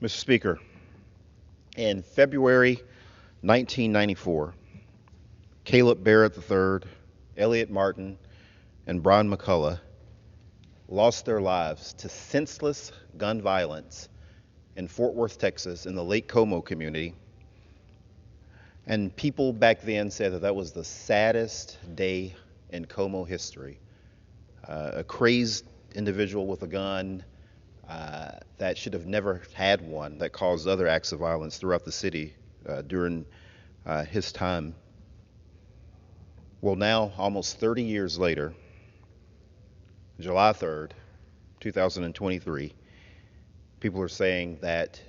Mr. Speaker, in February 1994, Caleb Barrett III, Elliot Martin, and Brian McCullough lost their lives to senseless gun violence in Fort Worth, Texas, in the Lake Como community. And people back then said that that was the saddest day in Como history. A crazed individual with a gun that should have never had one, that caused other acts of violence throughout the city during his time. Well, now, almost 30 years later, July 3rd, 2023, people are saying that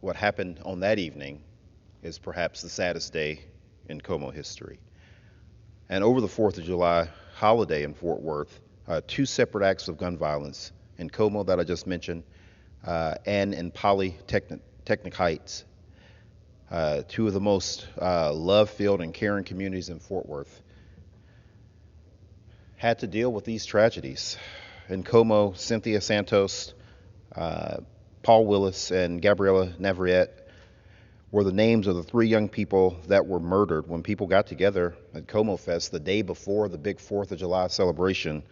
what happened on that evening is perhaps the saddest day in Como history. And over the 4th of July holiday in Fort Worth, two separate acts of gun violence in Como that I just mentioned, and in Polytechnic Heights, two of the most love-filled and caring communities in Fort Worth, had to deal with these tragedies. In Como, Cynthia Santos, Paul Willis, and Gabriela Navarrete were the names of the three young people that were murdered when people got together at Como Fest the day before the big 4th of July celebration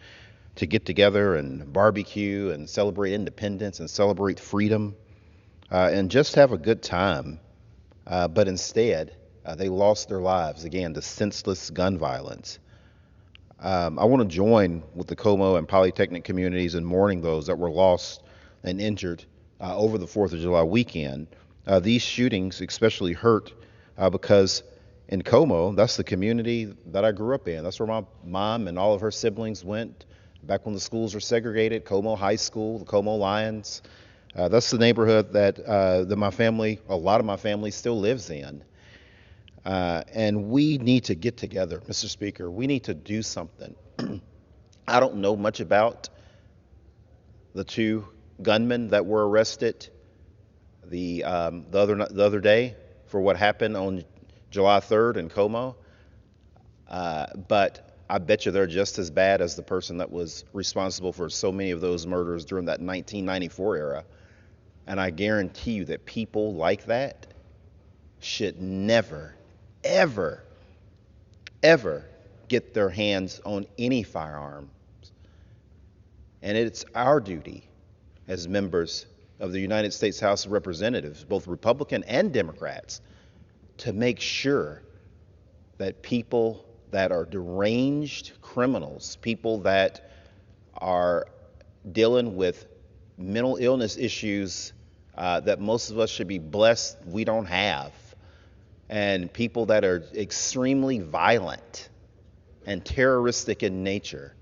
to get together and barbecue and celebrate independence and celebrate freedom and just have a good time. But instead, they lost their lives, again, to senseless gun violence. I want to join with the Como and Polytechnic communities in mourning those that were lost and injured over the 4th of July weekend. These shootings especially hurt because in Como, that's the community that I grew up in. That's where my mom and all of her siblings went back when the schools were segregated. Como High School, the Como Lions. That's the neighborhood that my family, a lot of my family, still lives in. And we need to get together, Mr. Speaker. We need to do something. I don't know much about the two gunmen that were arrested the other day for what happened on July 3rd in Como, but I bet you they're just as bad as the person that was responsible for so many of those murders during that 1994 era. And I guarantee you that people like that should never, ever, ever get their hands on any firearms. And it's our duty as members of the United States House of Representatives, both Republican and Democrats, to make sure that people that are deranged criminals, people that are dealing with mental illness issues that most of us should be blessed we don't have, and people that are extremely violent and terroristic in nature,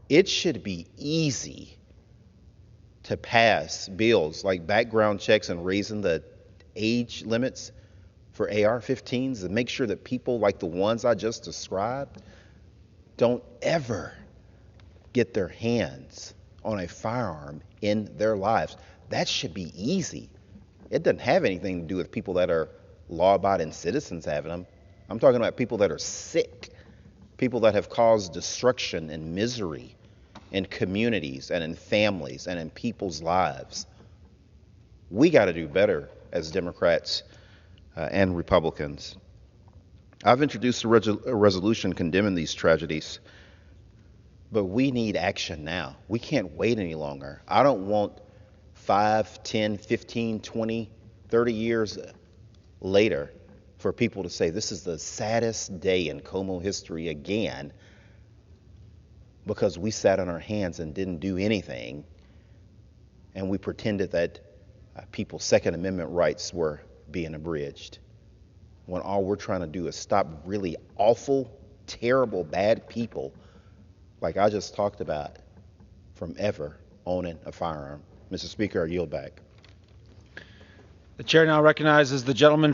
it should be easy to pass bills like background checks and raising the age limits for AR-15s and make sure that people like the ones I just described don't ever get their hands on a firearm in their lives. That should be easy. It doesn't have anything to do with people that are law-abiding citizens having them. I'm talking about people that are sick, people that have caused destruction and misery in communities and in families and in people's lives. We got to do better as Democrats and Republicans. I've introduced a resolution condemning these tragedies, but we need action now. We can't wait any longer. I don't want 5, 10, 15, 20, 30 years later for people to say this is the saddest day in Como history again, because we sat on our hands and didn't do anything, and we pretended that people's Second Amendment rights were being abridged, when all we're trying to do is stop really awful, terrible, bad people, like I just talked about, from ever owning a firearm. Mr. Speaker, I yield back. The chair now recognizes the gentleman